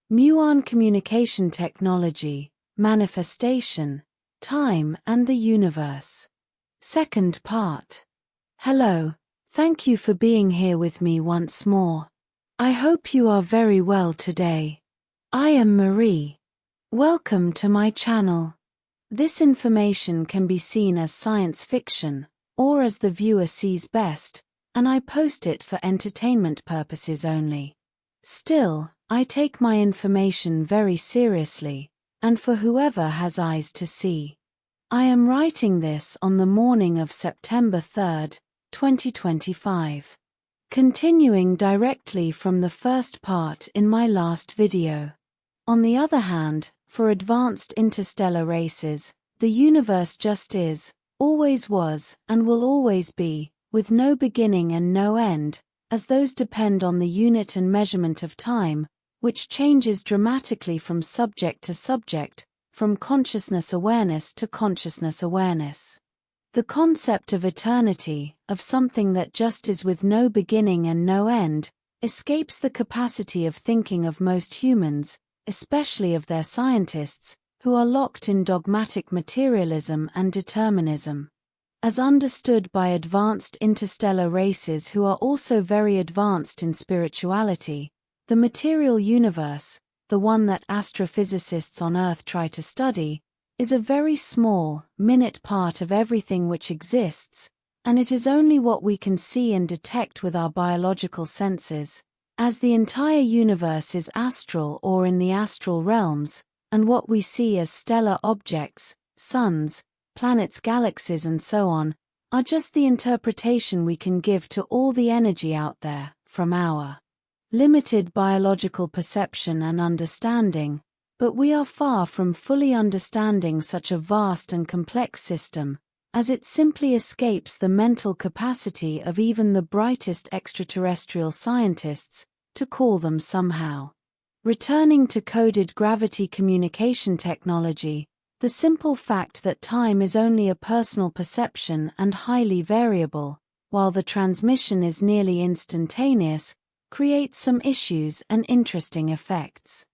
Muon communication technology, manifestation, time and the universe. Second part. Hello, thank you for being here with me once more. I hope you are very well today. I am Marie. Welcome to my channel. This information can be seen as science fiction, or as the viewer sees best, and I post it for entertainment purposes only. Still, I take my information very seriously, and for whoever has eyes to see. I am writing this on the morning of September 3rd, 2025. Continuing directly from the first part in my last video. On the other hand, for advanced interstellar races, the universe just is, always was, and will always be, with no beginning and no end, as those depend on the unit and measurement of time, which changes dramatically from subject to subject, from consciousness awareness to consciousness awareness. The concept of eternity, of something that just is with no beginning and no end, escapes the capacity of thinking of most humans, especially of their scientists, who are locked in dogmatic materialism and determinism. As understood by advanced interstellar races who are also very advanced in spirituality, the material universe, the one that astrophysicists on Earth try to study, is a very small, minute part of everything which exists, and it is only what we can see and detect with our biological senses, as the entire universe is astral or in the astral realms, and what we see as stellar objects, suns, planets, galaxies and so on, are just the interpretation we can give to all the energy out there, from our limited biological perception and understanding, but we are far from fully understanding such a vast and complex system, as it simply escapes the mental capacity of even the brightest extraterrestrial scientists to call them somehow. Returning to coded gravity communication technology, the simple fact that time is only a personal perception and highly variable, while the transmission is nearly instantaneous, creates some issues and interesting effects.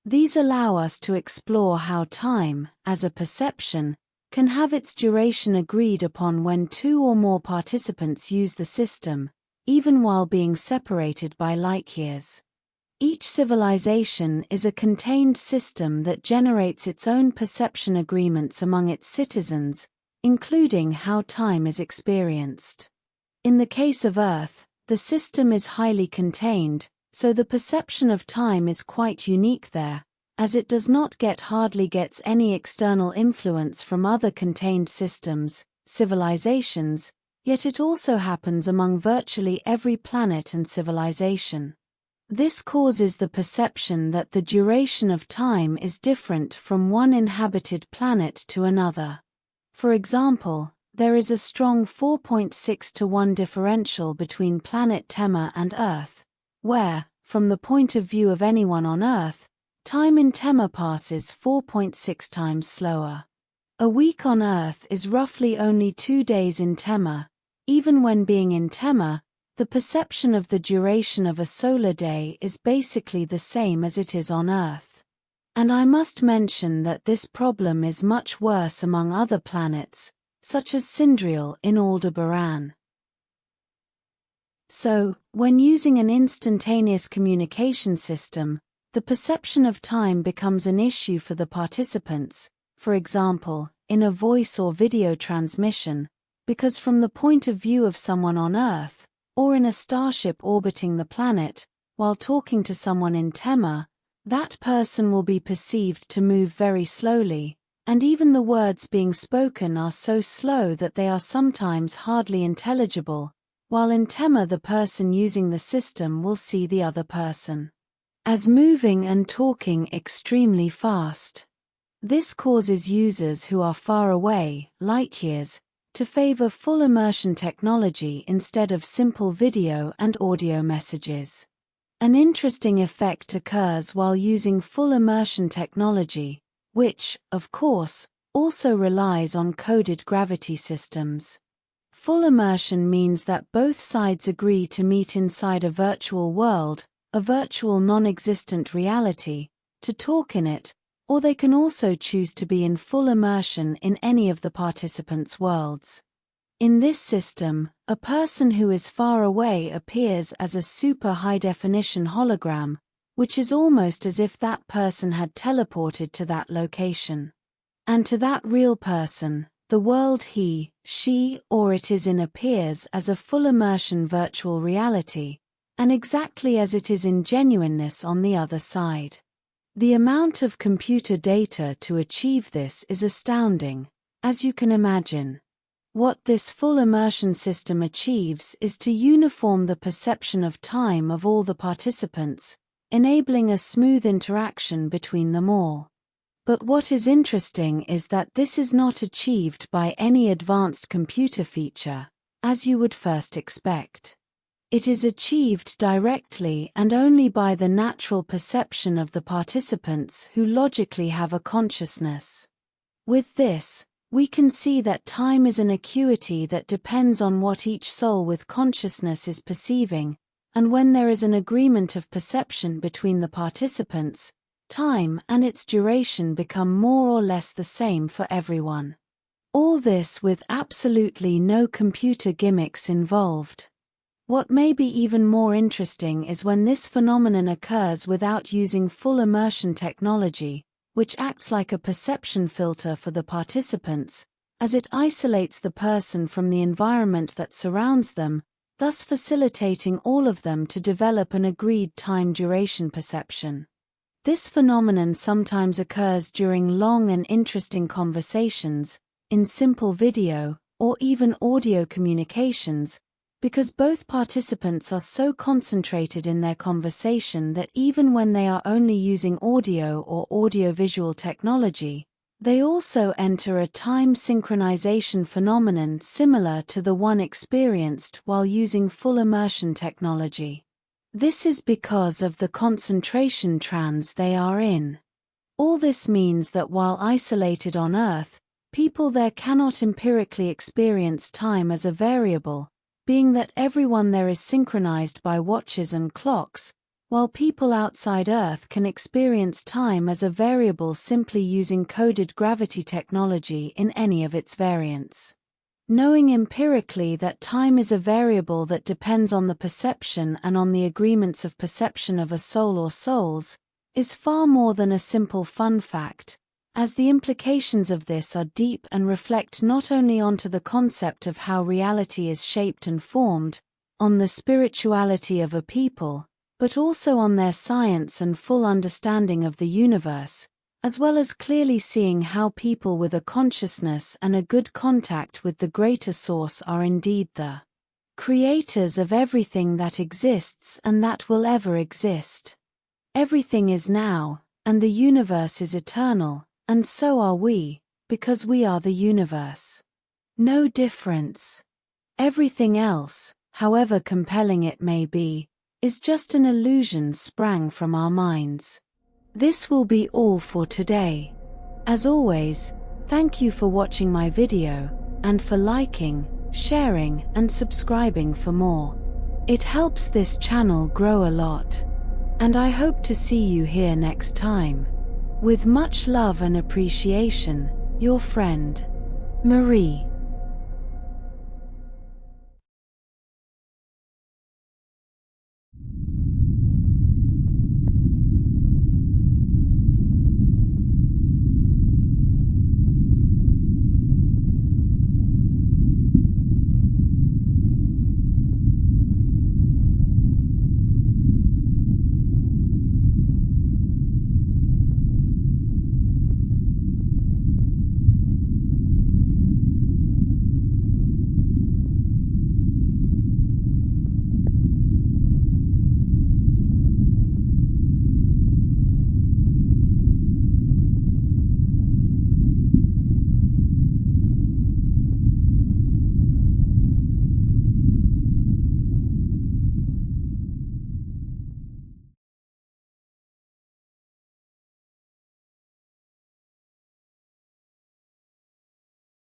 These allow us to explore how time, as a perception, can have its duration agreed upon when two or more participants use the system, even while being separated by light years. Each civilization is a contained system that generates its own perception agreements among its citizens, including how time is experienced. In the case of Earth, the system is highly contained, so the perception of time is quite unique there, as it does not hardly gets any external influence from other contained systems, civilizations, yet it also happens among virtually every planet and civilization. This causes the perception that the duration of time is different from one inhabited planet to another. For example, there is a strong 4.6-to-1 differential between planet Tema and Earth, where, from the point of view of anyone on Earth, time in Tema passes 4.6 times slower. A week on Earth is roughly only 2 days in Tema. Even when being in Tema, the perception of the duration of a solar day is basically the same as it is on Earth. And I must mention that this problem is much worse among other planets, such as Sindriel in Aldebaran. So, when using an instantaneous communication system, the perception of time becomes an issue for the participants, for example, in a voice or video transmission, because from the point of view of someone on Earth, or in a starship orbiting the planet, while talking to someone in Tema, that person will be perceived to move very slowly, and even the words being spoken are so slow that they are sometimes hardly intelligible, while in Tema the person using the system will see the other person as moving and talking extremely fast. This causes users who are far away, light years, to favor full immersion technology instead of simple video and audio messages. An interesting effect occurs while using full immersion technology, which, of course, also relies on coded gravity systems. Full immersion means that both sides agree to meet inside a virtual world, a virtual non-existent reality, to talk in it, or they can also choose to be in full immersion in any of the participants' worlds. In this system, a person who is far away appears as a super high-definition hologram, which is almost as if that person had teleported to that location. And to that real person, the world he, she, or it is in appears as a full immersion virtual reality, and exactly as it is in genuineness on the other side. The amount of computer data to achieve this is astounding, as you can imagine. What this full immersion system achieves is to uniform the perception of time of all the participants, enabling a smooth interaction between them all. But what is interesting is that this is not achieved by any advanced computer feature, as you would first expect. It is achieved directly and only by the natural perception of the participants who logically have a consciousness. With this, we can see that time is an acuity that depends on what each soul with consciousness is perceiving, and when there is an agreement of perception between the participants, time and its duration become more or less the same for everyone. All this with absolutely no computer gimmicks involved. What may be even more interesting is when this phenomenon occurs without using full immersion technology, which acts like a perception filter for the participants, as it isolates the person from the environment that surrounds them, thus facilitating all of them to develop an agreed time duration perception. This phenomenon sometimes occurs during long and interesting conversations, in simple video, or even audio communications, because both participants are so concentrated in their conversation that even when they are only using audio or audiovisual technology, they also enter a time synchronization phenomenon similar to the one experienced while using full immersion technology. This is because of the concentration trance they are in. All this means that while isolated on Earth, people there cannot empirically experience time as a variable, being that everyone there is synchronized by watches and clocks, while people outside Earth can experience time as a variable simply using coded gravity technology in any of its variants. Knowing empirically that time is a variable that depends on the perception and on the agreements of perception of a soul or souls, is far more than a simple fun fact, as the implications of this are deep and reflect not only onto the concept of how reality is shaped and formed, on the spirituality of a people, but also on their science and full understanding of the universe, as well as clearly seeing how people with a consciousness and a good contact with the greater source are indeed the creators of everything that exists and that will ever exist. Everything is now, and the universe is eternal, and so are we, because we are the universe. No difference. Everything else, however compelling it may be, is just an illusion sprang from our minds. This will be all for today. As always, thank you for watching my video, and for liking, sharing, and subscribing for more. It helps this channel grow a lot. And I hope to see you here next time. With much love and appreciation, your friend, Marie.